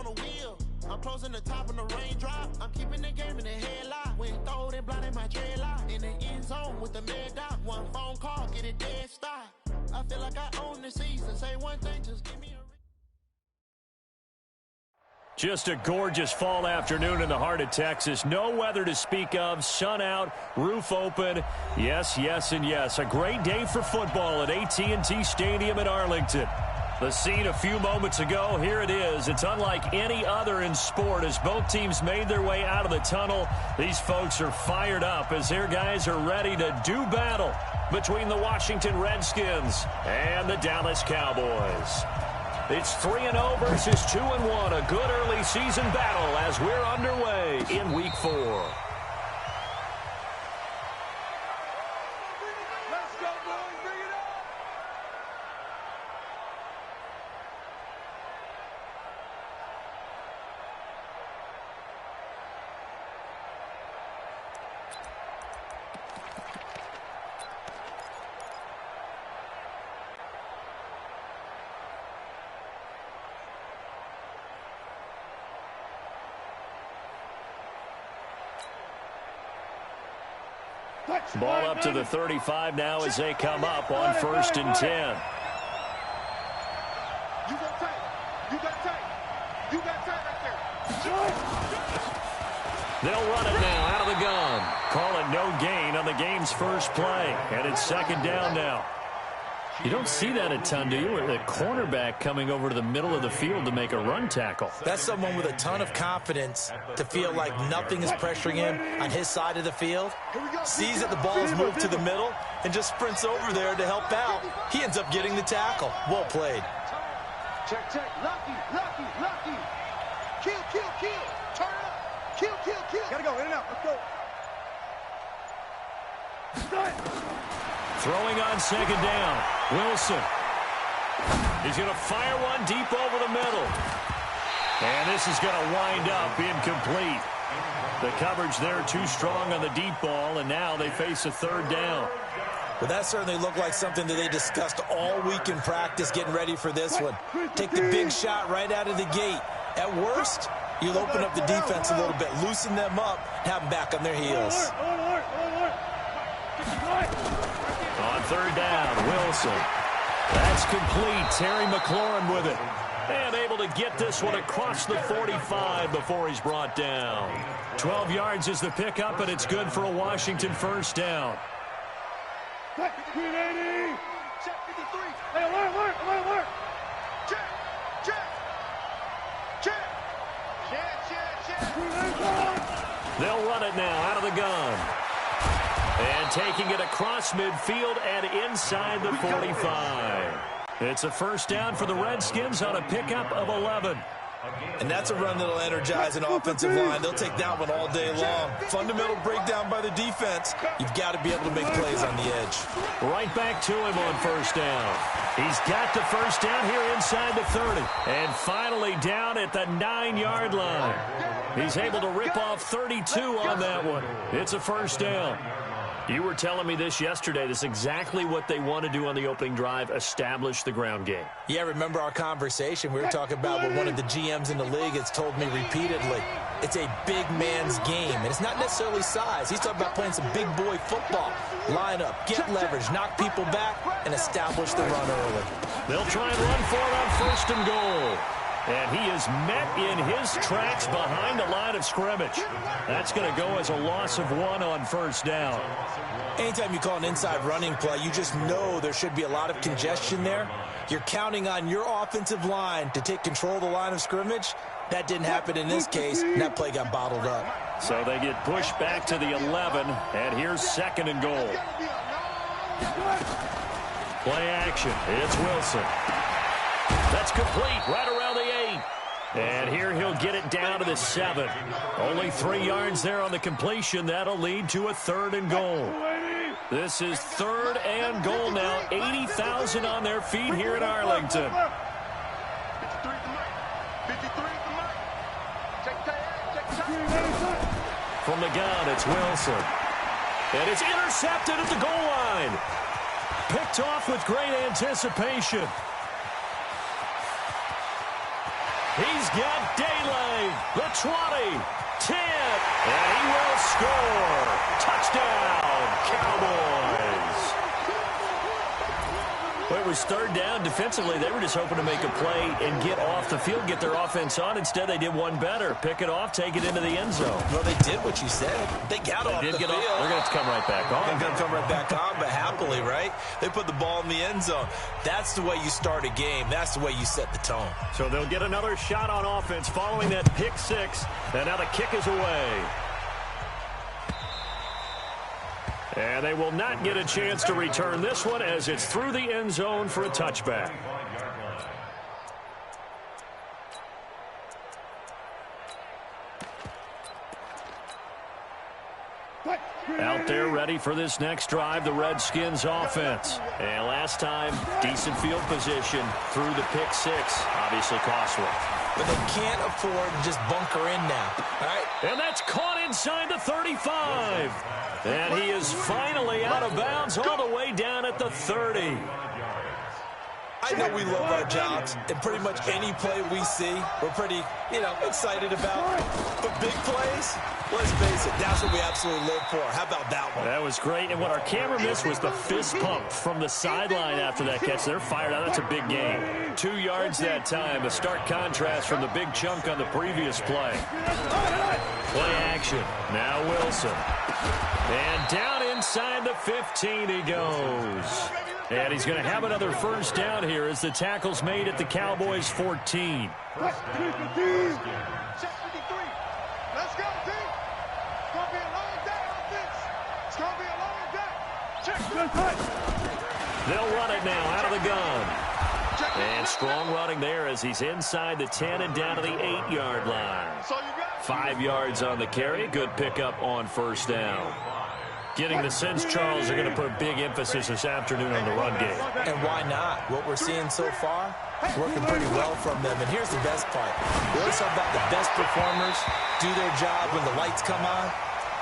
on the wheel. I'm closing the top on the raindrop. I'm keeping the game in the headlock. When throwed and blinded my dreadlock. In the end zone with the mad dot. One phone call, get it dead stop. I feel like I own the season. Say one thing, just give me a... Just a gorgeous fall afternoon in the heart of Texas. No weather to speak of. Sun out, roof open. Yes, yes, and yes. A great day for football at AT&T Stadium in Arlington. The scene a few moments ago, here it is. It's unlike any other in sport as both teams made their way out of the tunnel. These folks are fired up as their guys are ready to do battle between the Washington Redskins and the Dallas Cowboys. It's 3-0 versus 2-1, a good early season battle as we're underway in Week 4. Ball up to the 35 now as they come up on 1st and 10. You got tight. You got tight. You got tight right there. They'll run it now out of the gun. Call it no gain on the game's first play. And it's 2nd down now. You don't see that a ton, do you? The cornerback coming over to the middle of the field to make a run tackle. That's someone with a ton of confidence to feel like nothing is pressuring him on his side of the field. Sees that the ball's moved to the middle and just sprints over there to help out. He ends up getting the tackle. Well played. Check, check. Lucky, lucky, lucky. Kill, kill, kill. Turn up. Kill, kill, kill. Gotta go. In and out. Let's go. Start. Throwing on 2nd down. Wilson. He's going to fire one deep over the middle. And this is going to wind up incomplete. The coverage there too strong on the deep ball, and now they face a 3rd down. Well, that certainly looked like something that they discussed all week in practice getting ready for this one. Take the big shot right out of the gate. At worst, you'll open up the defense a little bit, loosen them up, have them back on their heels. On 3rd down, Wilson. That's complete. Terry McLaurin with it. And able to get this one across the 45 before he's brought down. 12 yards is the pickup, and it's good for a Washington 1st down. Check 53. Hey, alert. Check. They'll run it now out of the gun. And taking it across midfield and inside the 45. It's a 1st down for the Redskins on a pickup of 11. And that's a run that'll energize an offensive line. They'll take that one all day long. Fundamental breakdown by the defense. You've got to be able to make plays on the edge. Right back to him on 1st down. He's got the 1st down here inside the 30. And finally down at the 9-yard line. He's able to rip off 32 on that one. It's a 1st down. You were telling me this yesterday. This is exactly what they want to do on the opening drive, establish the ground game. Yeah, remember our conversation? We were talking about what one of the GMs in the league has told me repeatedly. It's a big man's game, and it's not necessarily size. He's talking about playing some big boy football. Line up, get leverage, knock people back, and establish the run early. They'll try and run for it on 1st and goal. And he is met in his tracks behind the line of scrimmage. That's going to go as a loss of 1 on 1st down. Anytime you call an inside running play, you just know there should be a lot of congestion there. You're counting on your offensive line to take control of the line of scrimmage. That didn't happen in this case, and that play got bottled up. So they get pushed back to the 11, and here's 2nd and goal. Play action. It's Wilson. That's complete right around the 8. And here he'll get it down to the 7. Only 3 yards there on the completion. That'll lead to a 3rd and goal. This is 3rd and goal now. 80,000 on their feet here in Arlington. From the gun, it's Wilson. And it's intercepted at the goal line. Picked off with great anticipation. He's got daylight. The 20, 10, and he will score. Touchdown, Cowboys. Well, it was third down. Defensively, they were just hoping to make a play and get off the field, get their offense on. Instead, they did one better. Pick it off, take it into the end zone. Well, they did what you said. They got off the field. They're going to have to come right back on. They're going to come right back on, but happily, right? They put the ball in the end zone. That's the way you start a game. That's the way you set the tone. So they'll get another shot on offense following that pick six. And now the kick is away. And they will not get a chance to return this one as it's through the end zone for a touchback. Out there ready for this next drive, the Redskins offense. And last time, decent field position through the pick six. Obviously costly. But they can't afford to just bunker in now. All right? And that's caught inside the 35. And he is finally out of bounds all the way down at the 30. I know we love our jobs, and pretty much any play we see, we're pretty, excited about. But big plays, let's face it, that's what we absolutely live for. How about that one? That was great, and what our camera missed was the fist pump from the sideline after that catch. They're fired out. That's a big game. 2 yards that time, a stark contrast from the big chunk on the previous play. Play action. Now Wilson. And down inside the 15 he goes. And he's going to have another first down here as the tackle's made at the Cowboys' 14. Check 53. Let's go, team. It's going to be a long day on this. It's going to be a long day. Check. They'll run it now out of the gun. And strong running there as he's inside the 10 and down to the 8-yard line. 5 yards on the carry. Good pickup on first down. Getting the sense Charles are going to put a big emphasis this afternoon on the run game. And why not? What we're seeing so far, working pretty well from them. And here's the best part. We always talk about the best performers do their job when the lights come on.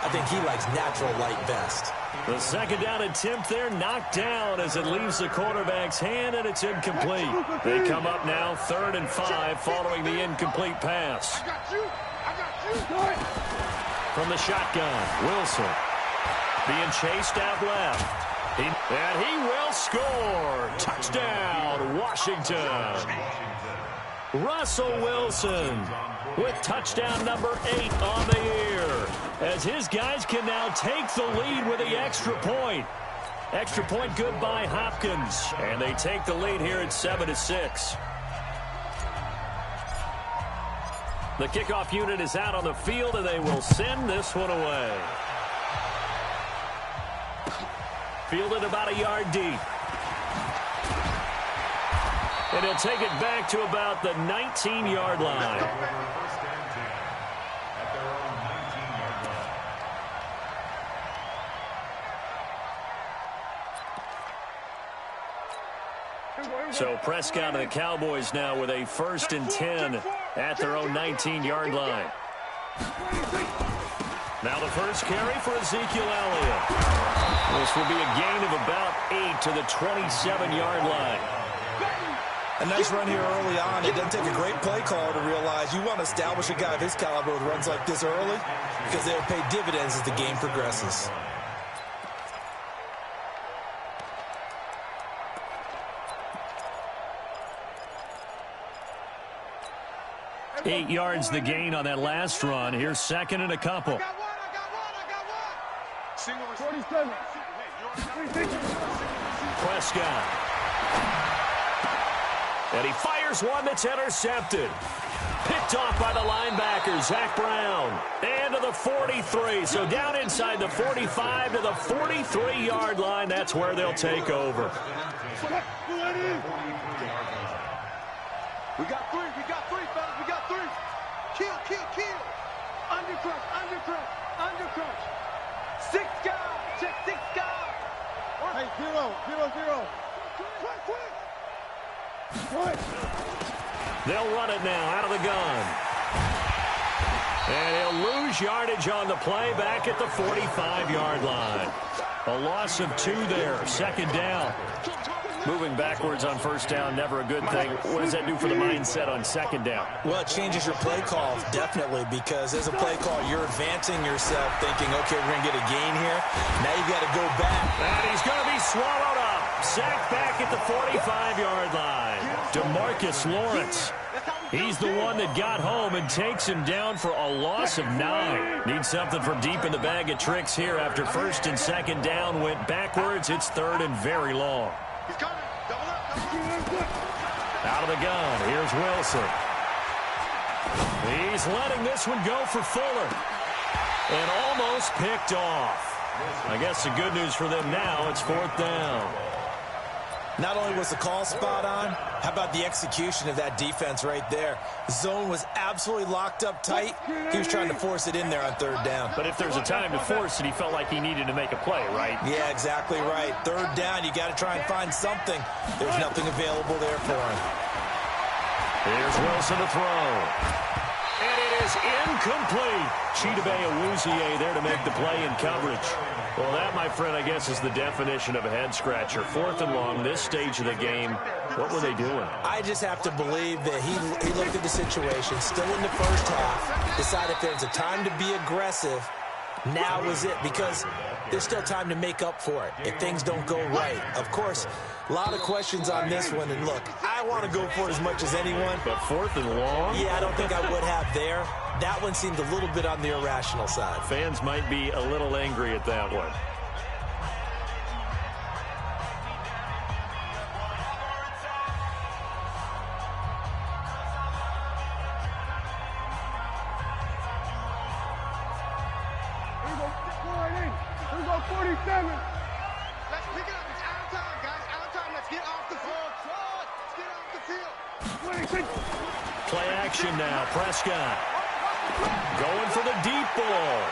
I think he likes natural light best. The second down attempt there knocked down as it leaves the quarterback's hand, and it's incomplete. They come up now 3rd and 5 following the incomplete pass. I got you. From the shotgun, Wilson. Being chased out left. And he will score. Touchdown, Washington. Russell Wilson with touchdown number 8 on the year. As his guys can now take the lead with the extra point. Extra point good by Hopkins. And they take the lead here at 7-6. The kickoff unit is out on the field, and they will send this one away. Fielded about a yard deep. And he'll take it back to about the 19-yard line. So Prescott and the Cowboys now with a 1st and 10 at their own 19-yard line. Now the first carry for Ezekiel Elliott. This will be a gain of about 8 to the 27-yard line. A nice run here early on. It doesn't take a great play caller to realize you want to establish a guy of his caliber with runs like this early because they'll pay dividends as the game progresses. Eight yards the gain on that last run. Here's 2nd and a couple. I got one. 47. Prescott. And he fires one that's intercepted. Picked off by the linebacker, Zach Brown. And to the 43. So down inside the 45 to the 43-yard line. That's where they'll take over. We got 3, fellas. We got 3. Kill. Undercrush. 6 guys. Check 6 guys. Hey, 0. Quick. They'll run it now out of the gun. And he'll lose yardage on the play back at the 45-yard line. A loss of 2 there. 2nd down. Moving backwards on first down, never a good thing. What does that do for the mindset on second down? Well, it changes your play call, definitely, because as a play call, you're advancing yourself thinking, okay, we're going to get a gain here. Now you've got to go back. And he's going to be swallowed up. Sacked back at the 45-yard line. DeMarcus Lawrence. He's the one that got home and takes him down for a loss of 9. Needs something from deep in the bag of tricks here after first and second down went backwards. It's third and very long. He's coming. Double up. Out of the gun, here's Wilson. He's letting this one go for Fuller. And almost picked off. I guess the good news for them now, it's fourth down. Not only was the call spot on, how about the execution of that defense right there? The zone was absolutely locked up tight. He was trying to force it in there on third down. But if there's a time to force it, he felt like he needed to make a play, right? Yeah, exactly right. Third down, you got to try and find something. There's nothing available there for him. Here's Wilson to throw. And it is incomplete. Chidobe Awuzie there to make the play in coverage. Well, that, my friend, I guess is the definition of a head-scratcher. Fourth and long, this stage of the game. What were they doing? I just have to believe that he looked at the situation, still in the first half, decided if there's a time to be aggressive, now is it, because there's still time to make up for it if things don't go right. Of course, a lot of questions on this one, and look, I want to go for it as much as anyone. But fourth and long? Yeah, I don't think I would have there. That one seemed a little bit on the irrational side. Fans might be a little angry at that one. Here we go, 47. Let's pick it up. It's out of time, guys. Out of time. Let's get off the field. Let's get off the field. Play action now. Prescott going for the deep ball.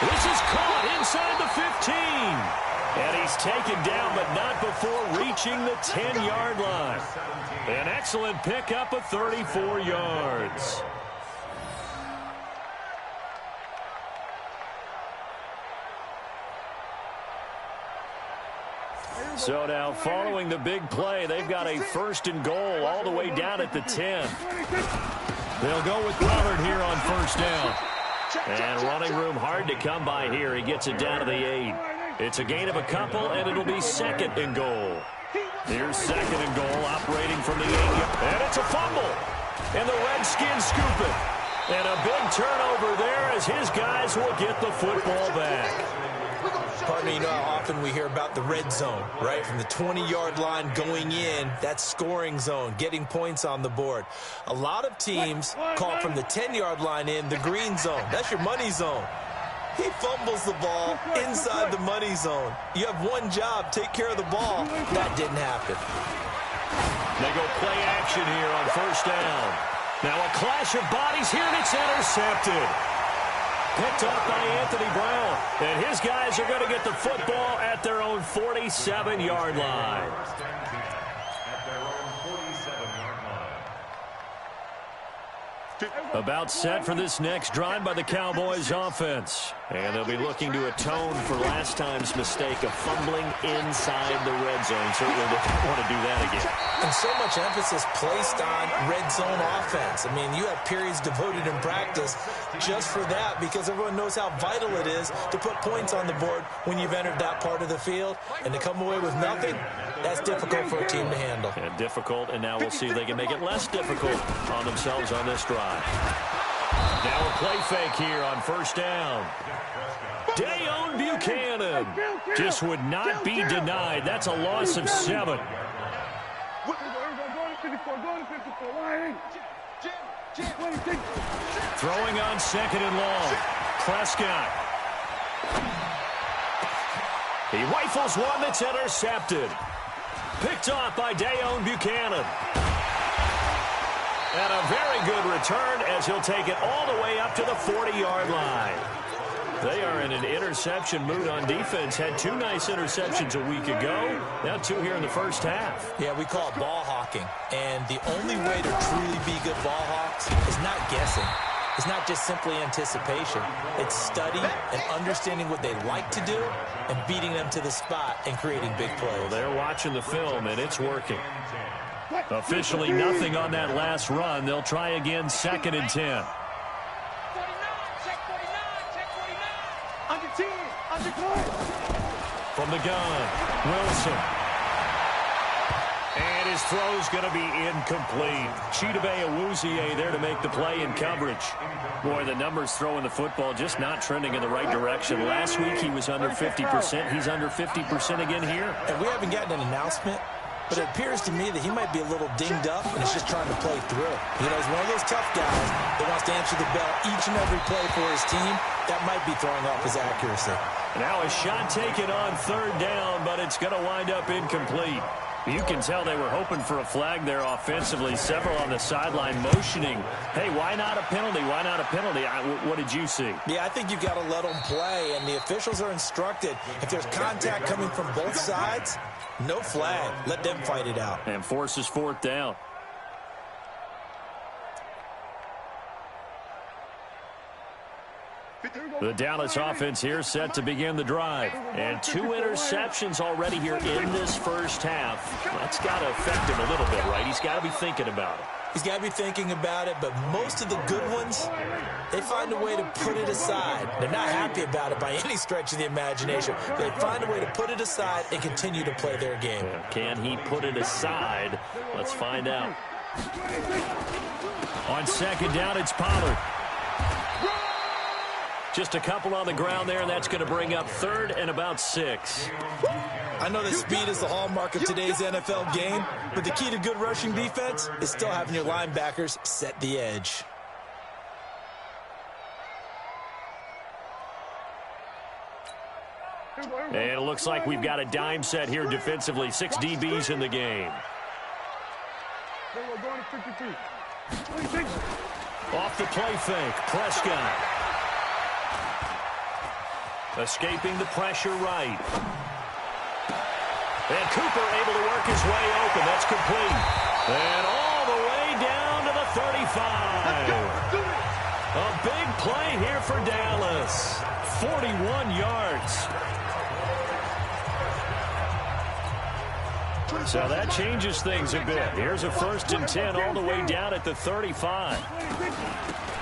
This is caught inside the 15. And he's taken down, but not before reaching the 10-yard line. An excellent pickup of 34 yards. So now, following the big play, they've got a first and goal all the way down at the 10. They'll go with Pollard here on first down. And running room hard to come by here. He gets it down to the 8. It's a gain of a couple, and it'll be second and goal. Here's second and goal, operating from the 8. And it's a fumble. And the Redskins scoop it. And a big turnover there as his guys will get the football back. Partner, you know how often we hear about the red zone, right? From the 20-yard line going in, that's scoring zone, getting points on the board. A lot of teams call from the 10-yard line in the green zone. That's your money zone. He fumbles the ball inside the money zone. You have one job, take care of the ball. That didn't happen. They go play action here on first down. Now a clash of bodies here, and it's intercepted. Picked up by Anthony Brown. And his guys are going to get the football at their own 47-yard line. About set for this next drive by the Cowboys offense. And they'll be looking to atone for last time's mistake of fumbling inside the red zone. Certainly they don't want to do that again. And so much emphasis placed on red zone offense. I mean, you have periods devoted in practice just for that because everyone knows how vital it is to put points on the board when you've entered that part of the field. And to come away with nothing, that's difficult for a team to handle. And difficult, and now we'll see if they can make it less difficult on themselves on this drive. Now a play fake here on first down. Dayon Buchanan just would not be denied. That's a loss of 7. Throwing on second and long. Prescott. He rifles one that's intercepted. Picked off by Dayon Buchanan. And a very good return as he'll take it all the way up to the 40-yard line. They are in an interception mood on defense. Had 2 nice interceptions a week ago. Now 2 here in the first half. Yeah, we call it ball hawking. And the only way to truly be good ball hawks is not guessing. is not just simply anticipation. It's study and understanding what they like to do and beating them to the spot and creating big plays. Well, they're watching the film, and it's working. Officially nothing on that last run. They'll try again, 2nd and 10. Under 10, under 10. From the gun, Wilson. And his throw's going to be incomplete. Chidobe Awuzie there to make the play in coverage. Boy, the numbers throwing the football just not trending in the right direction. Last week he was under 50%. He's under 50% again here. And we haven't gotten an announcement, but it appears to me that he might be a little dinged up and is just trying to play through. You know, he's one of those tough guys that wants to answer the bell each and every play for his team. That might be throwing off his accuracy. Now a shot taken on 3rd down, but it's going to wind up incomplete. You can tell they were hoping for a flag there offensively. Several on the sideline motioning, hey, why not a penalty? Why not a penalty? What did you see? Yeah, I think you've got to let them play, and the officials are instructed, if there's contact coming from both sides, no flag. Let them fight it out. And forces 4th down. The Dallas offense here set to begin the drive. And 2 interceptions already here in this first half. That's got to affect him a little bit, right? He's got to be thinking about it. He's got to be thinking about it, but most of the good ones, they find a way to put it aside. They're not happy about it by any stretch of the imagination. They find a way to put it aside and continue to play their game. Can he put it aside? Let's find out. On 2nd down, it's Pollard. Just a couple on the ground there, and that's going to bring up 3rd and about 6. I know that speed is the hallmark of today's NFL game, but the key to good rushing defense is still having your linebackers set the edge. And it looks like we've got a dime set here defensively. 6 DBs in the game. Off the play fake, Prescott. Escaping the pressure right. And Cooper able to work his way open. That's complete. And all the way down to the 35. A big play here for Dallas. 41 yards. So that changes things a bit. Here's a 1st and 10 all the way down at the 35.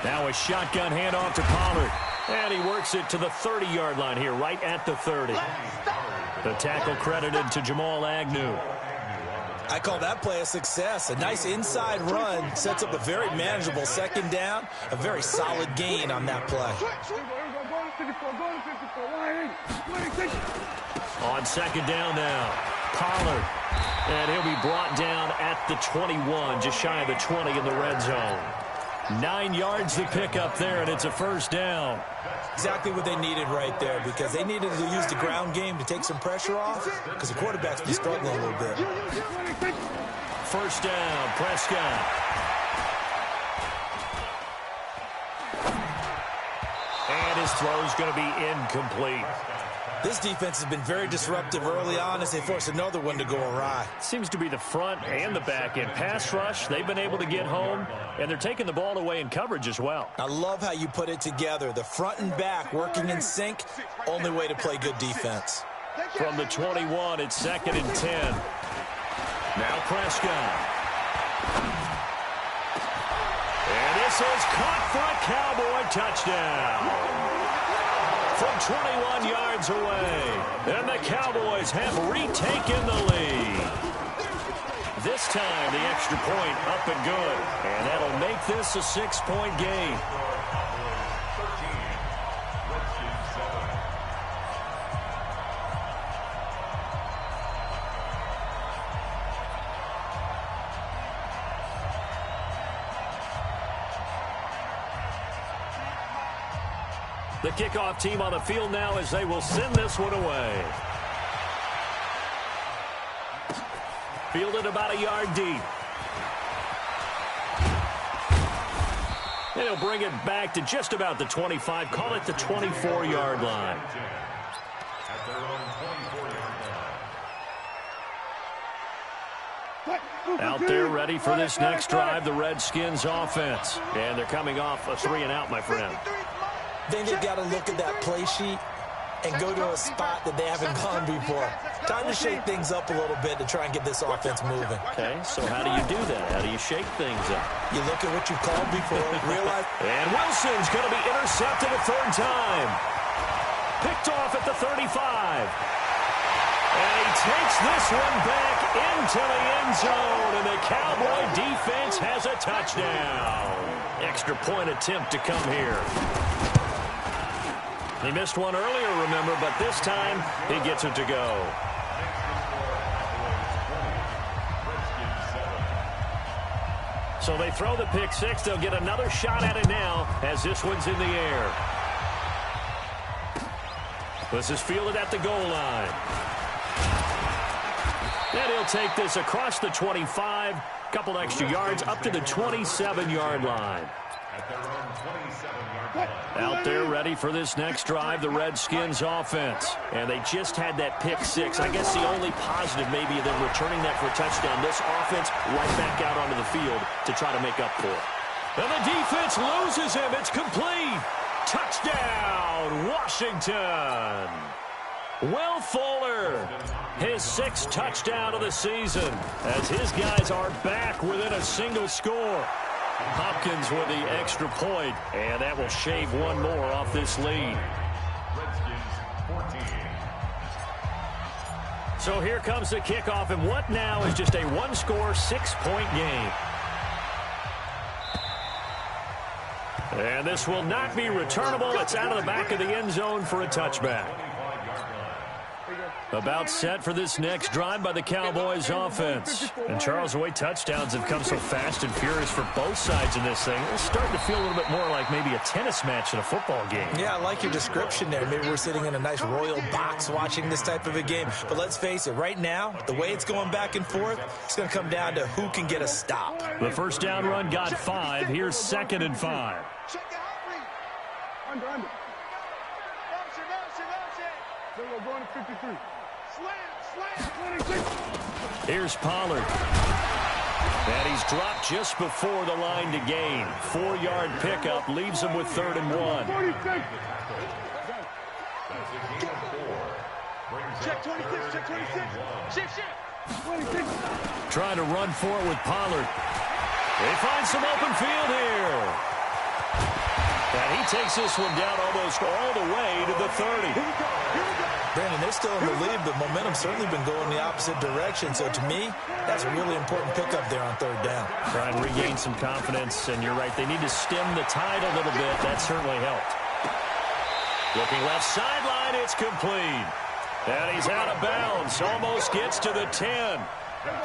Now a shotgun handoff to Pollard. And he works it to the 30-yard line here, right at the 30. The tackle credited to Jamal Agnew. I call that play a success. A nice inside run sets up a very manageable 2nd down, a very solid gain on that play. On 2nd down now, Pollard. And he'll be brought down at the 21, just shy of the 20 in the red zone. 9 yards to pick up there, and it's a 1st down. Exactly what they needed right there, because they needed to use the ground game to take some pressure off, because the quarterback's been struggling a little bit. 1st down, Prescott. And his throw's going to be incomplete. This defense has been very disruptive early on as they force another one to go awry. Seems to be the front and the back end. Pass rush, they've been able to get home, and they're taking the ball away in coverage as well. I love how you put it together. The front and back working in sync, only way to play good defense. From the 21, it's 2nd and 10. Now Prescott. And this is caught for a Cowboy touchdown. From 21 yards away. And the Cowboys have retaken the lead. This time, the extra point up and good. And that'll make this a 6-point game. The kickoff team on the field now as they will send this one away. Fielded about a yard deep. And he'll bring it back to just about the 25. Call it the 24-yard line. Out there ready for this next drive, the Redskins offense. And they're coming off a 3-and-out, my friend. I think they've got to look at that play sheet and go to a spot that they haven't gone before. Time to shake things up a little bit to try and get this offense moving. Okay, so how do you do that? How do you shake things up? You look at what you called before, realize... And Wilson's going to be intercepted a third time. Picked off at the 35. And he takes this one back into the end zone, and the Cowboy defense has a touchdown. Extra point attempt to come here. He missed one earlier, remember, but this time he gets it to go. So they throw the pick six. They'll get another shot at it now as this one's in the air. This is fielded at the goal line. And he'll take this across the 25, couple extra yards up to the 27-yard line. Out there ready for this next drive, the Redskins offense. And they just had that pick six. I guess the only positive maybe of them returning that for a touchdown. This offense right back out onto the field to try to make up for it. And the defense loses him. It's complete. Touchdown, Washington. Will Fuller, his sixth touchdown of the season, as his guys are back within a single score. Hopkins with the extra point, and that will shave one more off this lead. So here comes the kickoff, and what now is just a one-score, 6-point game. And this will not be returnable. It's out of the back of the end zone for a touchback. About set for this next drive by the Cowboys offense. And Charles, the way touchdowns have come so fast and furious for both sides in this thing, it's starting to feel a little bit more like maybe a tennis match in a football game. Yeah, I like your description there. Maybe we're sitting in a nice royal box watching this type of a game. But let's face it, right now, the way it's going back and forth, it's going to come down to who can get a stop. The first down run got 5. Here's 2nd and 5. Under. Motion. We're going to 53. Slam. 26. Here's Pollard. And he's dropped just before the line to gain. 4-yard pickup leaves him with 3rd and 1. 46. Check 26. Shift. 26. Trying to run for it with Pollard. They find some open field here. And he takes this one down almost all the way to the 30. Brandon, they're still in the lead, but momentum's certainly been going the opposite direction. So to me, that's a really important pickup there on 3rd down. Trying to regain some confidence, and you're right, they need to stem the tide a little bit. That certainly helped. Looking left sideline, it's complete. And he's out of bounds, almost gets to the 10.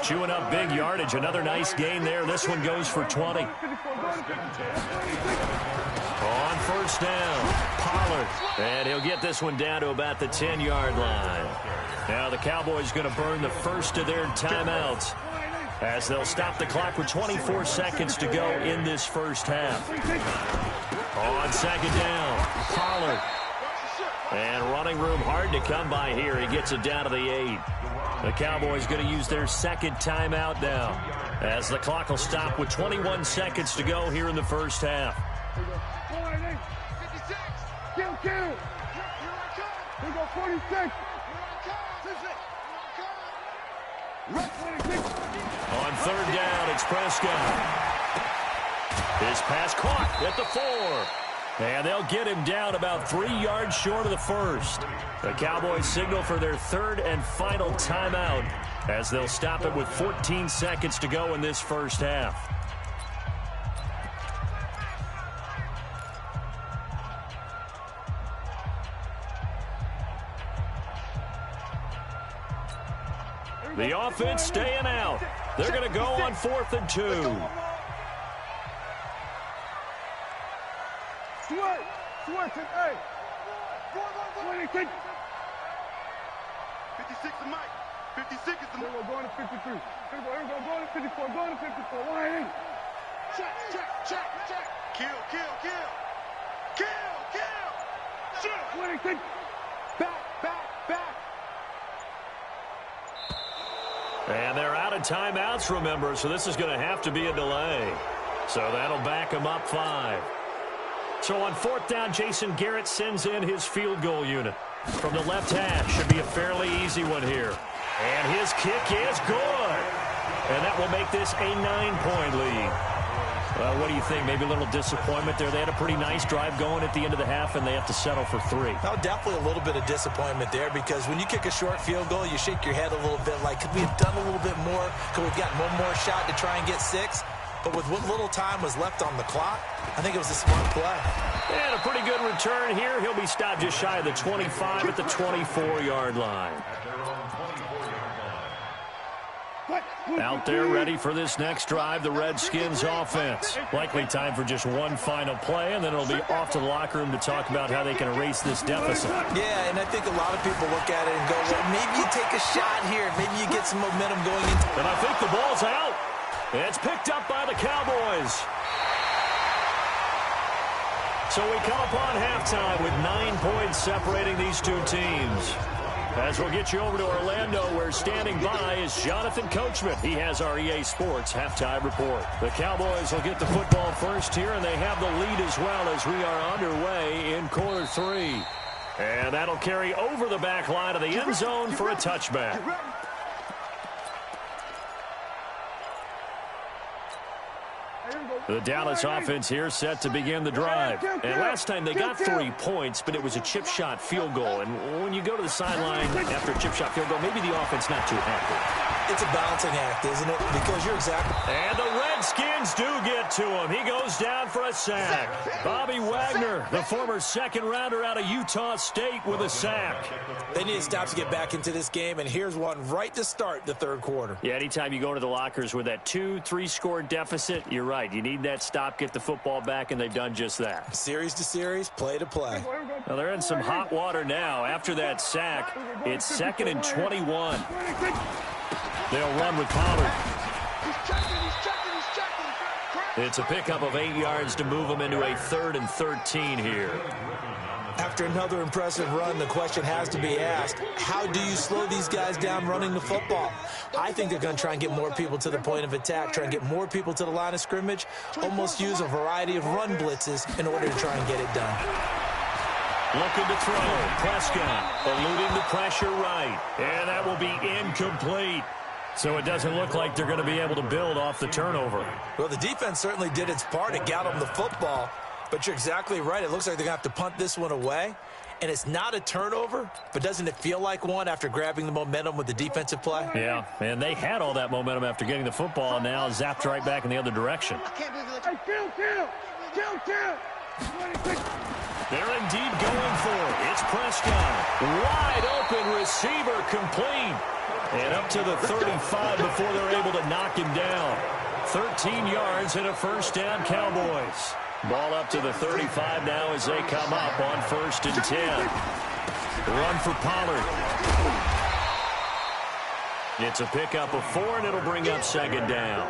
Chewing up big yardage, another nice gain there. This one goes for 20. On first down, Pollard. And he'll get this one down to about the 10-yard line. Now the Cowboys going to burn the first of their timeouts as they'll stop the clock with 24 seconds to go in this first half. On 2nd down, Pollard. And running room hard to come by here. He gets it down to the 8. The Cowboys going to use their 2nd timeout now as the clock will stop with 21 seconds to go here in the first half. 56. Kill. Here we go, 46. On 3rd down, it's Prescott. His pass caught at the 4. And they'll get him down about 3 yards short of the first. The Cowboys signal for their 3rd and final timeout as they'll stop it with 14 seconds to go in this first half. The offense staying out. They're going to go on 4th and 2. Switch it, hey. 26. 56 is Mike. 56 is the Mike. We're going to 53. Here we go, going to 54, going to 54. 180. Check. Kill. Shoot. 26. Back. And they're out of timeouts, remember, so this is going to have to be a delay. So that'll back them up 5. So on 4th down, Jason Garrett sends in his field goal unit. From the left hash, should be a fairly easy one here. And his kick is good. And that will make this a 9-point lead. What do you think? Maybe a little disappointment there. They had a pretty nice drive going at the end of the half, and they have to settle for 3. No, definitely a little bit of disappointment there, because when you kick a short field goal, you shake your head a little bit like, could we have done a little bit more? Could we have gotten one more shot to try and get 6? But with what little time was left on the clock, I think it was a smart play. And a pretty good return here. He'll be stopped just shy of the 25 at the 24-yard line. Out there ready for this next drive, the Redskins offense. Likely time for just one final play, and then it'll be off to the locker room to talk about how they can erase this deficit. Yeah, and I think a lot of people look at it and go, well, maybe you take a shot here. Maybe you get some momentum going into. And I think the ball's out. It's picked up by the Cowboys. So we come upon halftime with 9 points separating these two teams. As we'll get you over to Orlando, where standing by is Jonathan Coachman. He has our EA Sports halftime report. The Cowboys will get the football first here, and they have the lead as well as we are underway in quarter 3. And that'll carry over the back line of the end zone for a touchback. The Dallas offense here set to begin the drive. And last time they got 3 points, but it was a chip shot field goal. And when you go to the sideline after a chip shot field goal, maybe the offense not too happy. It's a balancing act, isn't it? Because you're exactly. And the Redskins do get to him. He goes down for a sack. Bobby Wagner, the former second-rounder out of Utah State, with a sack. They need to stop to get back into this game, and here's one right to start the third quarter. Yeah, anytime you go to the lockers with that 2-3 score deficit, you're right. You need that stop, get the football back, and they've done just that. Series to series, play to play. Now they're in some hot water now. After that sack, it's 2nd and 21. They'll run with Pollard. It's a pickup of 8 yards to move them into a 3rd and 13 here. After another impressive run, the question has to be asked, how do you slow these guys down running the football? I think they're going to try and get more people to the point of attack, try and get more people to the line of scrimmage, almost use a variety of run blitzes in order to try and get it done. Looking to throw. Prescott eluding the pressure right. And that will be incomplete. So it doesn't look like they're going to be able to build off the turnover. Well, the defense certainly did its part. It got them the football. But you're exactly right. It looks like they're going to have to punt this one away. And it's not a turnover, but doesn't it feel like one after grabbing the momentum with the defensive play? Yeah, and they had all that momentum after getting the football, and now zapped right back in the other direction. They're indeed going for it. It's Prescott. Wide open receiver, complete. And up to the 35 before they're able to knock him down. 13 yards and a first down, Cowboys. Ball up to the 35 now as they come up on 1st and 10. Run for Pollard. It's a pickup of 4, and it'll bring up 2nd down.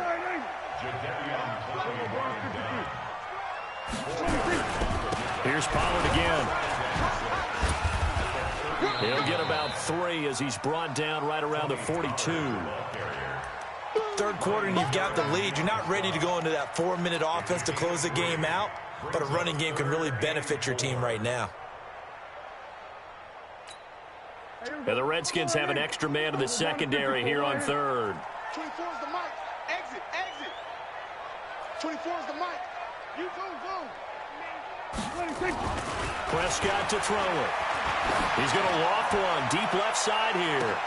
Here's Pollard again. He'll get about 3 as he's brought down right around the 42. Third quarter and you've got the lead. You're not ready to go into that 4-minute offense to close the game out, but a running game can really benefit your team right now. And the Redskins have an extra man in the secondary here on 3rd. 24 is the mic. Exit, exit. 24 is the mic. You go. Prescott to throw it. He's going to loft one deep left side here.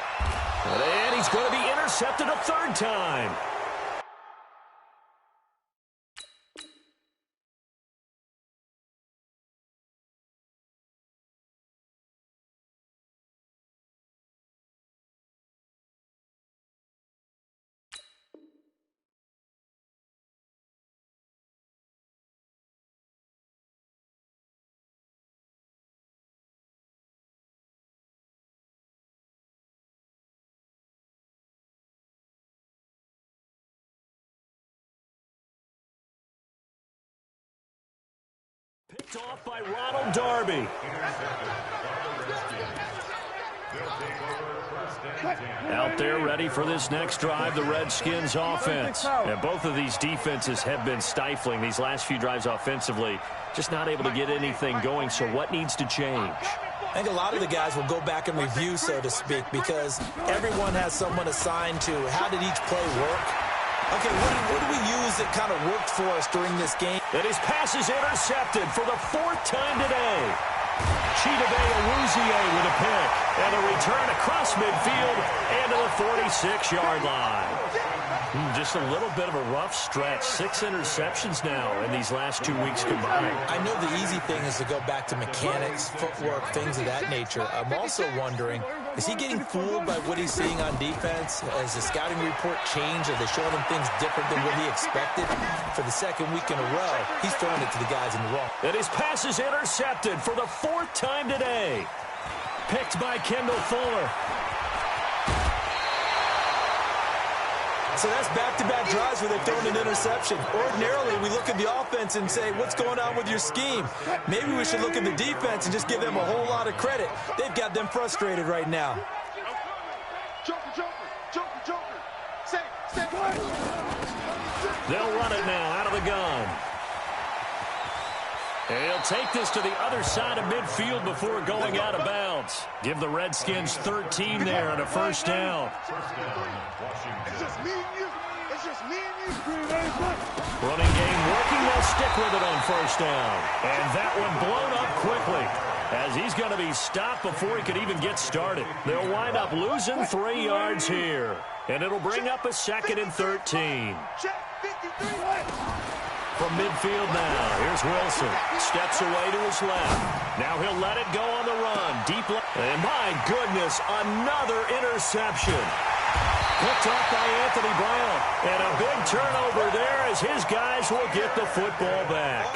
And he's going to be intercepted a 3rd time. Picked off by Ronald Darby. Out there ready for this next drive, the Redskins offense. And both of these defenses have been stifling these last few drives offensively. Just not able to get anything going, so what needs to change? I think a lot of the guys will go back and review, so to speak, because everyone has someone assigned to how did each play work. Okay, what do we use that kind of worked for us during this game? And his pass is intercepted for the 4th time today. Chidobe Awuzie with a pick. And a return across midfield and to the 46-yard line. Just a little bit of a rough stretch. 6 interceptions now in these last 2 weeks combined. I know the easy thing is to go back to mechanics, footwork, things of that nature. I'm also wondering, is he getting fooled by what he's seeing on defense? Has the scouting report changed? Are they showing him things different than what he expected? For the 2nd week in a row, he's throwing it to the guys in the wrong. And his pass is intercepted for the 4th time today. Picked by Kendall Fuller. So that's back-to-back drives where they've thrown an interception. Ordinarily, we look at the offense and say, what's going on with your scheme? Maybe we should look at the defense and just give them a whole lot of credit. They've got them frustrated right now. They'll run it now out of the gun. And he'll take this to the other side of midfield before going out of bounds. Give the Redskins 13 there and a 1st down. It's just me and you. It's just me and you. Running game working. They'll stick with it on 1st down. And that one blown up quickly as he's going to be stopped before he could even get started. They'll wind up losing 3 yards here. And it'll bring up a 2nd and 13. From midfield now, here's Wilson. Steps away to his left. Now he'll let it go on the run. Deep left. And my goodness, another interception. Picked off by Anthony Brown. And a big turnover there as his guys will get the football back.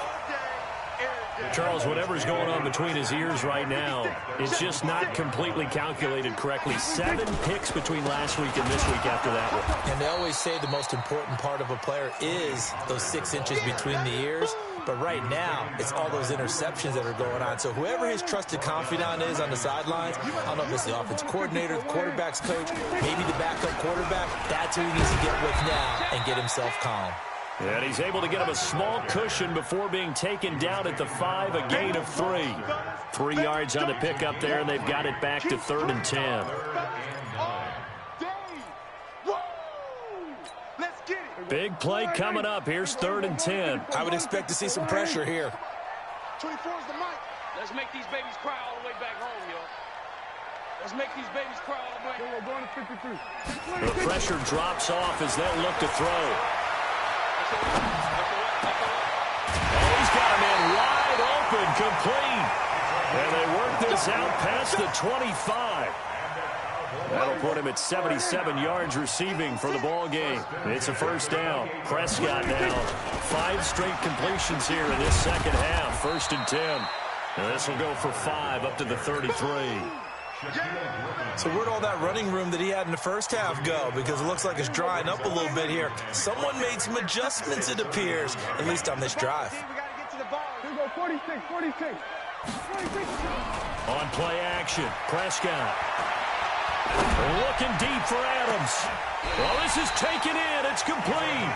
Charles, whatever's going on between his ears right now, it's just not completely calculated correctly. 7 picks between last week and this week after that one. And they always say the most important part of a player is those 6 inches between the ears. But right now, it's all those interceptions that are going on. So whoever his trusted confidant is on the sidelines, I don't know if it's the offense coordinator, the quarterback's coach, maybe the backup quarterback, that's who he needs to get with now and get himself calm. And he's able to get him a small cushion before being taken down at the 5, a gain of 3. 3 yards on the pickup there, and they've got it back to 3rd and 10. Big play coming up. Here's 3rd and 10. I would expect to see some pressure here. 24 is the mic. Let's make these babies cry all the way back home, yo. Let's make these babies cry all the way. We're going to 53. The pressure drops off as they'll look to throw. Oh, he's got him in wide open, complete. And they work this out past the 25. That'll put him at 77 yards receiving for the ball game. It's a 1st down. Prescott now. 5 straight completions here in this 2nd half. 1st and 10. And this will go for 5 up to the 33. So where'd all that running room that he had in the 1st half go? Because it looks like it's drying up a little bit here. Someone made some adjustments, it appears, at least on this drive. We got to get to the ball. Here we go, 46. On play action, Prescott. Looking deep for Adams. Well, this is taken in. It's complete.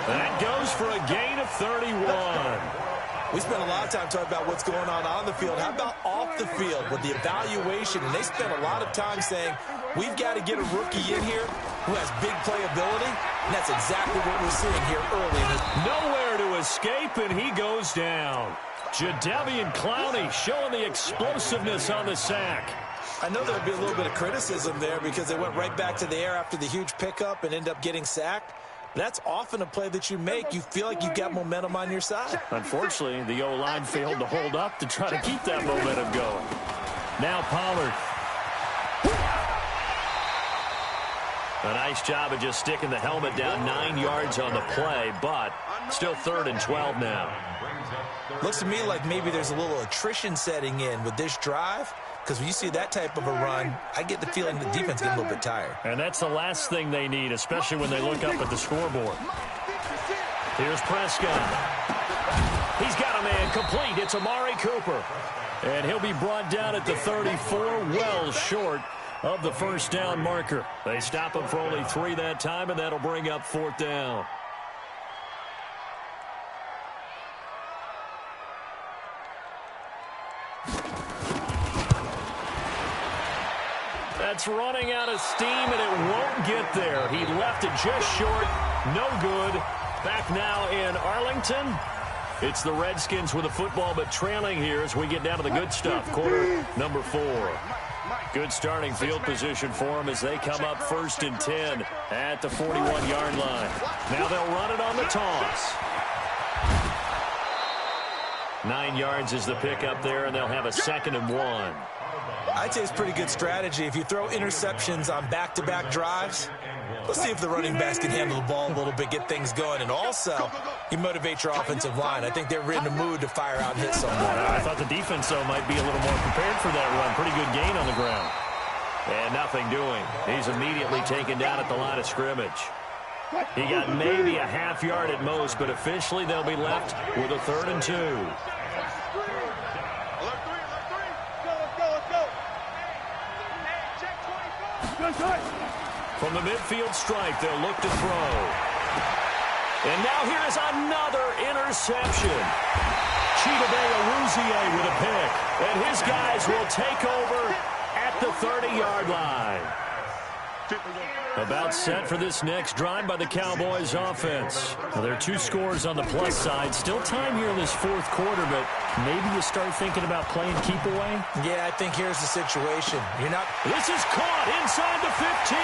That goes for a gain of 31. We spent a lot of time talking about what's going on the field. How about off the field with the evaluation? And they spent a lot of time saying, we've got to get a rookie in here who has big playability. And that's exactly what we're seeing here early in this. Nowhere to escape, and he goes down. Jadeveon Clowney showing the explosiveness on the sack. I know there'll be a little bit of criticism there because they went right back to the air after the huge pickup and ended up getting sacked. That's often a play that you make. You feel like you've got momentum on your side. Unfortunately, the O-line failed to hold up to try to keep that momentum going. Now Pollard. A nice job of just sticking the helmet down 9 yards on the play, but still 3rd and 12 now. Looks to me like maybe there's a little attrition setting in with this drive. Because when you see that type of a run, I get the feeling the defense gets a little bit tired. And that's the last thing they need, especially when they look up at the scoreboard. Here's Prescott. He's got a man complete. It's Amari Cooper. And he'll be brought down at the 34, well short of the first down marker. They stop him for only 3 that time, and that'll bring up 4th down. That's running out of steam, and it won't get there. He left it just short. No good. Back now in Arlington. It's the Redskins with the football, but trailing here as we get down to the good stuff. Quarter number 4. Good starting field position for them as they come up 1st and 10 at the 41-yard line. Now they'll run it on the toss. 9 yards is the pickup there, and they'll have a 2nd and 1. I'd say it's pretty good strategy. If you throw interceptions on back-to-back drives, let's see if the running backs can handle the ball a little bit, get things going. And also, you motivate your offensive line. I think they're in the mood to fire out and hit someone. I thought the defense, though, might be a little more prepared for that run. Pretty good gain on the ground. And nothing doing. He's immediately taken down at the line of scrimmage. He got maybe a half yard at most, but officially they'll be left with a 3rd and 2. From the midfield stripe, they'll look to throw. And now here is another interception. Chidobe Awuzie with a pick. And his guys will take over at the 30-yard line. About set for this next drive by the Cowboys offense. Well, there are 2 scores on the plus side. Still time here in this 4th quarter, but maybe you start thinking about playing keep away? Yeah, I think here's the situation. This is caught inside the 15.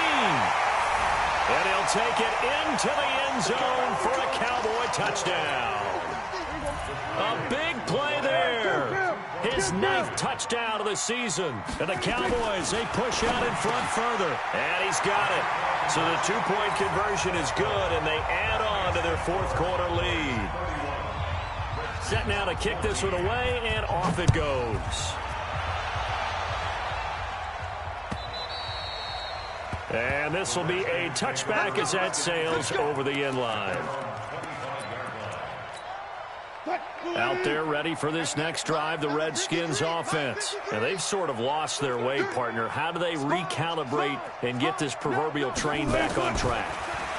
And he'll take it into the end zone for a Cowboy touchdown. A big play there. His 9th touchdown of the season. And the Cowboys, they push out in front further. And he's got it. So the 2-point conversion is good, and they add on to their 4th quarter lead. Set now to kick this one away, and off it goes. And this will be a touchback as that sails over the end line. Out there ready for this next drive, the Redskins offense. And they've sort of lost their way, partner. How do they recalibrate and get this proverbial train back on track?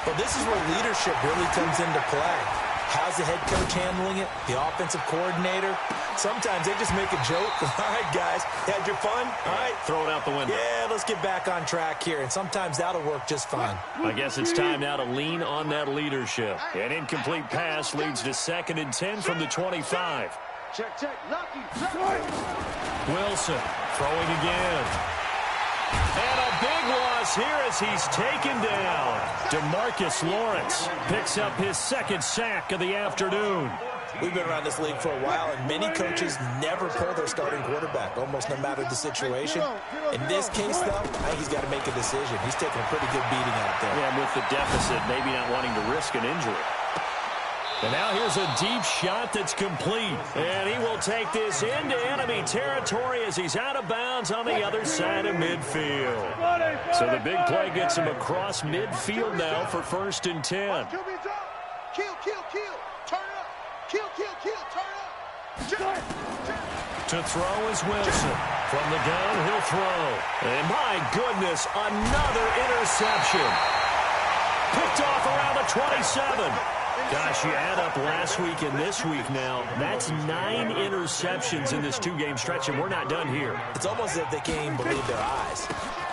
Well, this is where leadership really comes into play. How's the head coach handling it? The offensive coordinator? Sometimes they just make a joke. All right, guys, had your fun? All right. Throw it out the window. Yeah, let's get back on track here. And sometimes that'll work just fine. I guess it's time now to lean on that leadership. An incomplete pass leads to 2nd and 10 from the 25. Check, check, lucky. Wilson throwing again. And a big loss here as he's taken down. DeMarcus Lawrence picks up his 2nd sack of the afternoon. We've been around this league for a while, and many coaches never pull their starting quarterback, almost no matter the situation. In this case, though, I think he's got to make a decision. He's taking a pretty good beating out there. Yeah, with the deficit, maybe not wanting to risk an injury. And now here's a deep shot that's complete. And he will take this into enemy territory as he's out of bounds on the other side of midfield. So the big play gets him across midfield now for 1st and 10. Kill, kill, kill. Turn up. Kill, turn up. To throw is Wilson. From the gun, he'll throw. And my goodness, another interception. Picked off around the 27. Gosh, you add up last week and this week now, that's 9 interceptions in this 2-game stretch, and we're not done here. It's almost as if they can't even believe their eyes.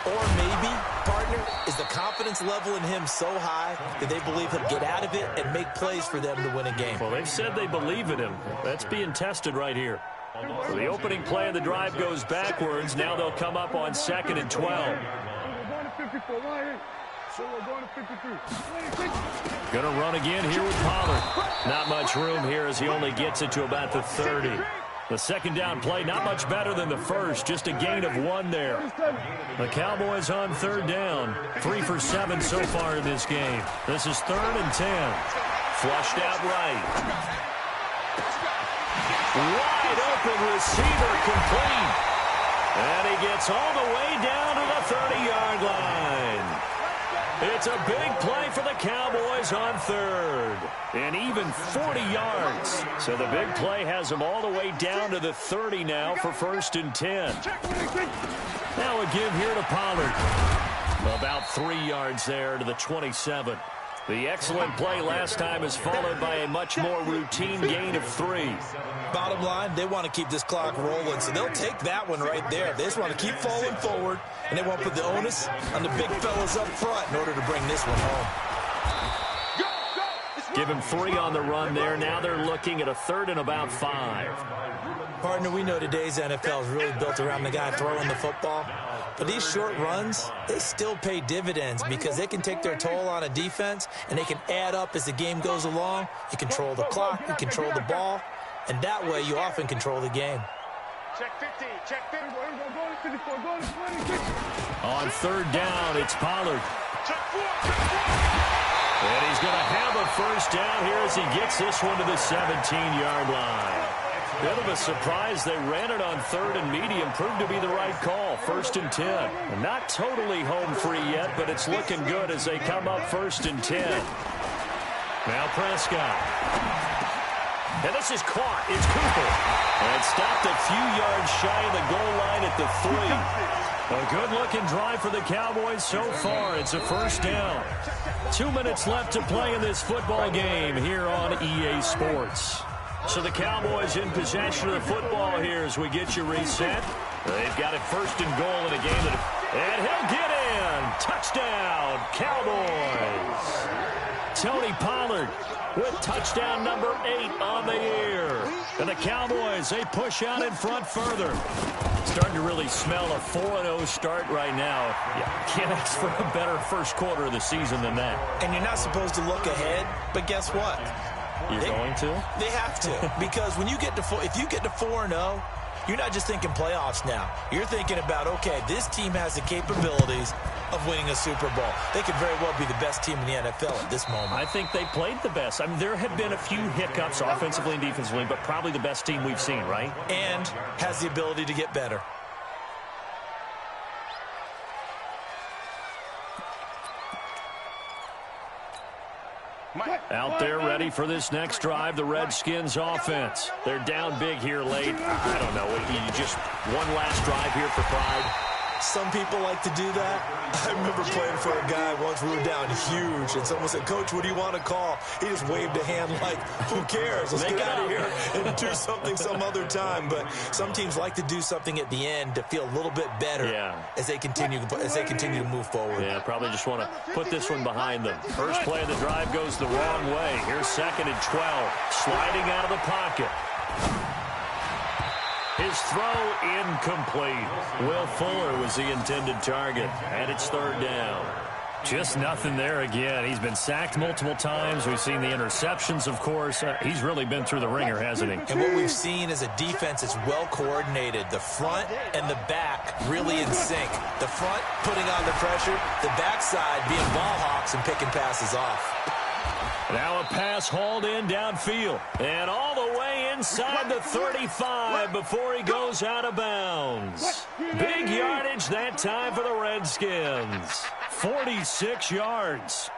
Or maybe, partner, is the confidence level in him so high that they believe he'll get out of it and make plays for them to win a game. Well, they've said they believe in him. That's being tested right here. So the opening play of the drive goes backwards. Now they'll come up on 2nd and 12. Going to run again here with Pollard. Not much room here as he only gets it to about the 30. The 2nd down play, not much better than the first. Just a gain of 1 there. The Cowboys on 3rd down. 3 for 7 so far in this game. This is 3rd and 10. Flushed out right. Wide open receiver complete. And he gets all the way down to the 30-yard line. It's a big play for the Cowboys on 3rd. An even 40 yards. So the big play has them all the way down to the 30 now for 1st and 10. Now a give here to Pollard. About 3 yards there to the 27. The excellent play last time is followed by a much more routine gain of 3. Bottom line, they want to keep this clock rolling, so they'll take that one right there. They just want to keep falling forward, and they want to put the onus on the big fellas up front in order to bring this one home. Give him 3 on the run there. Now they're looking at a 3rd and about 5. Partner, we know today's NFL is really built around the guy throwing the football. But these short runs, they still pay dividends because they can take their toll on a defense, and they can add up as the game goes along. You control the clock, you control the ball, and that way you often control the game. Check 50, check 50. On 3rd down, it's Pollard. Check 4. And he's going to have a 1st down here as he gets this one to the 17-yard line. Bit of a surprise. They ran it on 3rd and medium. Proved to be the right call. 1st and 10. And not totally home free yet, but it's looking good as they come up 1st and 10. Now Prescott. And this is caught. It's Cooper. And stopped a few yards shy of the goal line at the 3. A good-looking drive for the Cowboys so far. It's a 1st down. 2 minutes left to play in this football game here on EA Sports. So the Cowboys in possession of the football here as we get you reset. They've got it 1st and goal in a game and he'll get in. Touchdown, Cowboys. Tony Pollard with touchdown number 8 on the year. And the Cowboys, they push out in front further. Starting to really smell a 4-0 start right now. Yeah, can't ask for a better first quarter of the season than that. And you're not supposed to look ahead, but guess what? You're going to? They have to. Because when you get to if you get to 4-0, you're not just thinking playoffs now. You're thinking about, okay, this team has the capabilities of winning a Super Bowl. They could very well be the best team in the NFL at this moment. I think they played the best. I mean, there have been a few hiccups offensively and defensively, but probably the best team we've seen, right? And has the ability to get better. Out there ready for this next drive, the Redskins offense. They're down big here late. I don't know. You just one last drive here for pride. Some people like to do that. I remember playing for a guy once. We were down huge, and someone said, "Coach, what do you want to call?" He just waved a hand like, "Who cares? Let's get out of here and do something some other time." But some teams like to do something at the end to feel a little bit better as they continue to move forward. Yeah, probably just want to put this one behind them. First play of the drive goes the wrong way. Here's 2nd and 12, sliding out of the pocket. His throw incomplete. Will Fuller was the intended target, and it's 3rd down. Just nothing there again. He's been sacked multiple times. We've seen the interceptions, of course. He's really been through the ringer, hasn't he? And what we've seen is a defense that's well coordinated. The front and the back really in sync. The front putting on the pressure, the backside being ball hawks and picking passes off. Now a pass hauled in downfield. And all the way inside the 35 before he goes out of bounds. Big yardage that time for the Redskins. 46 yards.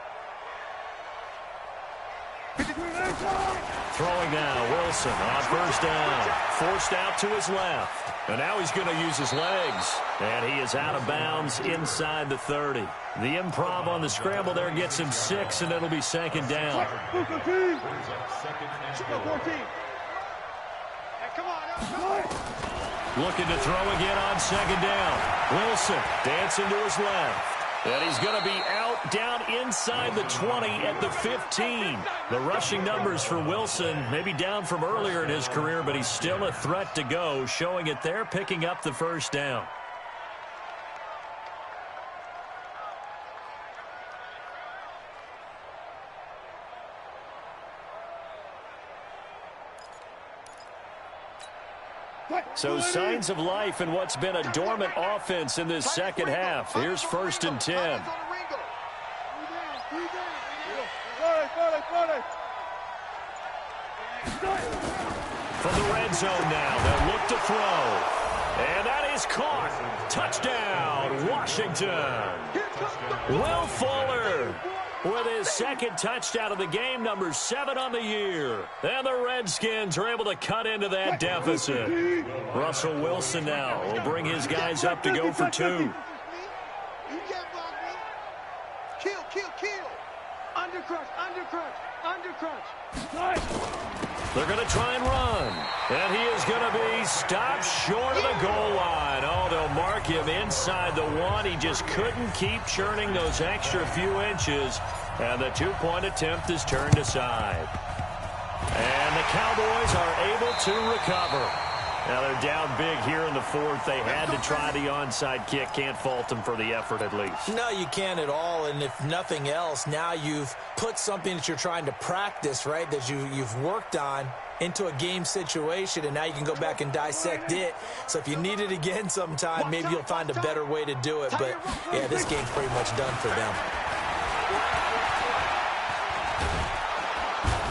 Throwing now, Wilson on 1st down. Forced out to his left. And now he's going to use his legs. And he is out of bounds inside the 30. The improv on the scramble there gets him 6, and it'll be 2nd down. Looking to throw again on 2nd down. Wilson dancing to his left. And he's going to be out down inside the 20 at the 15. The rushing numbers for Wilson maybe down from earlier in his career, but he's still a threat to go, showing it there, picking up the 1st down. So signs of life in what's been a dormant offense in this second half. Here's 1st and 10. From the red zone now, they'll look to throw. And that is caught. Touchdown, Washington. Will Fuller. with his second touchdown of the game, number 7 on the year. And the Redskins are able to cut into that deficit. Russell Wilson now will bring his guys up to go for 2. You can't block me. Kill, kill, kill. Undercrush, undercrush, undercrush. They're going to try and run. And he is going to be stopped short of the goal line. Oh, they'll mark him inside the 1. He just couldn't keep churning those extra few inches. And the 2-point attempt is turned aside. And the Cowboys are able to recover. Now they're down big here in the 4th. They had to try the onside kick. Can't fault them for the effort at least. No, you can't at all. And if nothing else, now you've put something that you're trying to practice, right, that you've worked on into a game situation, and now you can go back and dissect it. So if you need it again sometime, maybe you'll find a better way to do it. But, yeah, this game's pretty much done for them.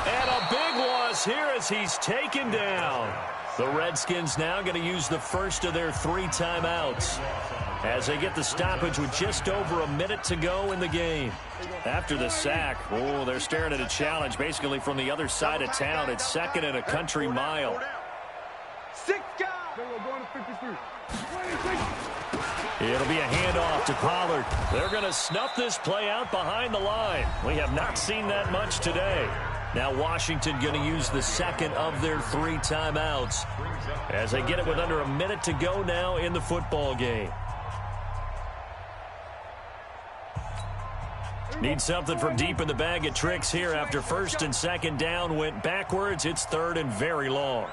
And a big loss here as he's taken down. The Redskins now going to use the first of their 3 timeouts as they get the stoppage with just over a minute to go in the game. After the sack, oh, they're staring at a challenge basically from the other side of town. It's 2nd and a country mile. 6 guys. Going to 53. 26. It'll be a handoff to Pollard. They're going to snuff this play out behind the line. We have not seen that much today. Now Washington going to use the 2nd of their 3 timeouts as they get it with under a minute to go now in the football game. Need something from deep in the bag of tricks here after 1st and 2nd down went backwards. It's 3rd and very long.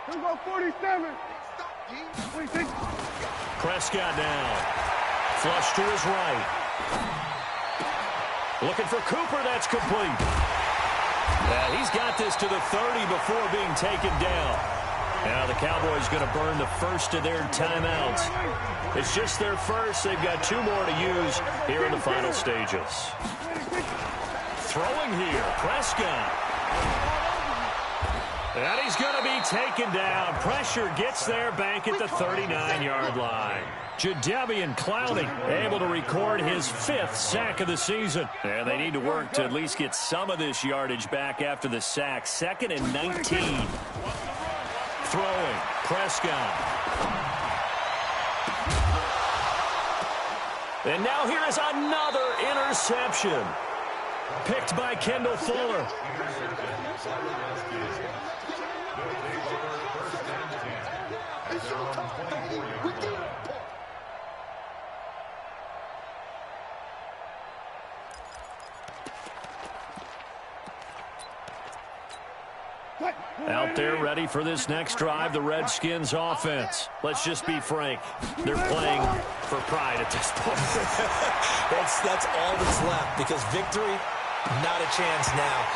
Here we go, 47. 26. Prescott now. Flush to his right. Looking for Cooper. That's complete. Yeah, he's got this to the 30 before being taken down. Now the Cowboys going to burn the first of their timeouts. It's just their first. They've got 2 more to use here in the final stages. Throwing here, Prescott. And he's going to be taken down. Pressure gets there back at the 39-yard line. Jadeveon Clowney able to record his 5th sack of the season. And they need to work to at least get some of this yardage back after the sack. 2nd and 19. Throwing, Prescott. And now here is another interception. Picked by Kendall Fuller. Out there ready for this next drive, the Redskins offense. Let's just be frank. They're playing for pride at this point. That's all that's left, because victory, not a chance now.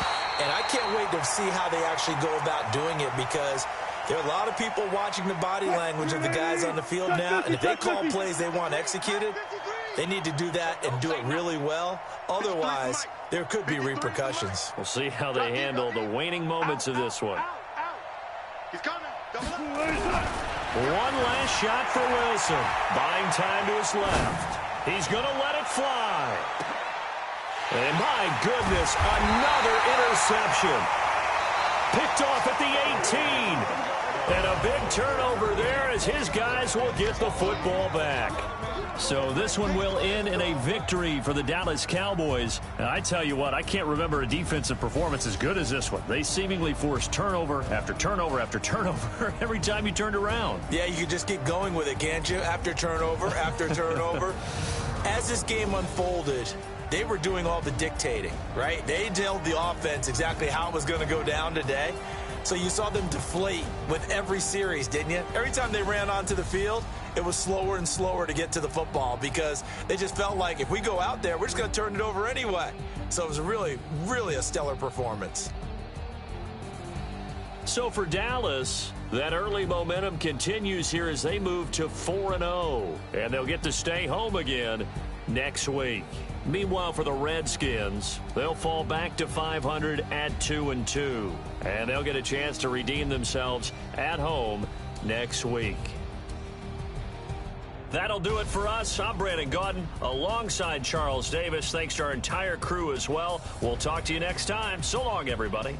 And I can't wait to see how they actually go about doing it, because there are a lot of people watching the body language of the guys on the field now. And if they call plays they want executed, they need to do that and do it really well. Otherwise, there could be repercussions. We'll see how they handle the waning moments of this one. He's coming. One last shot for Wilson. Buying time to his left. He's going to let it fly. And my goodness, another interception. Picked off at the 18. And a big turnover there as his guys will get the football back. So this one will end in a victory for the Dallas Cowboys. And I tell you what, I can't remember a defensive performance as good as this one. They seemingly forced turnover after turnover after turnover every time you turned around. Yeah, you can just get going with it, can't you? After turnover, after turnover. As this game unfolded, they were doing all the dictating, right? They told the offense exactly how it was going to go down today. So you saw them deflate with every series, didn't you? Every time they ran onto the field, it was slower and slower to get to the football, because they just felt like if we go out there, we're just going to turn it over anyway. So it was really, really a stellar performance. So for Dallas, that early momentum continues here as they move to 4-0. And they'll get to stay home again next week. Meanwhile, for the Redskins, they'll fall back to 500 at 2-2. And they'll get a chance to redeem themselves at home next week. That'll do it for us. I'm Brandon Gaudin alongside Charles Davis. Thanks to our entire crew as well. We'll talk to you next time. So long, everybody.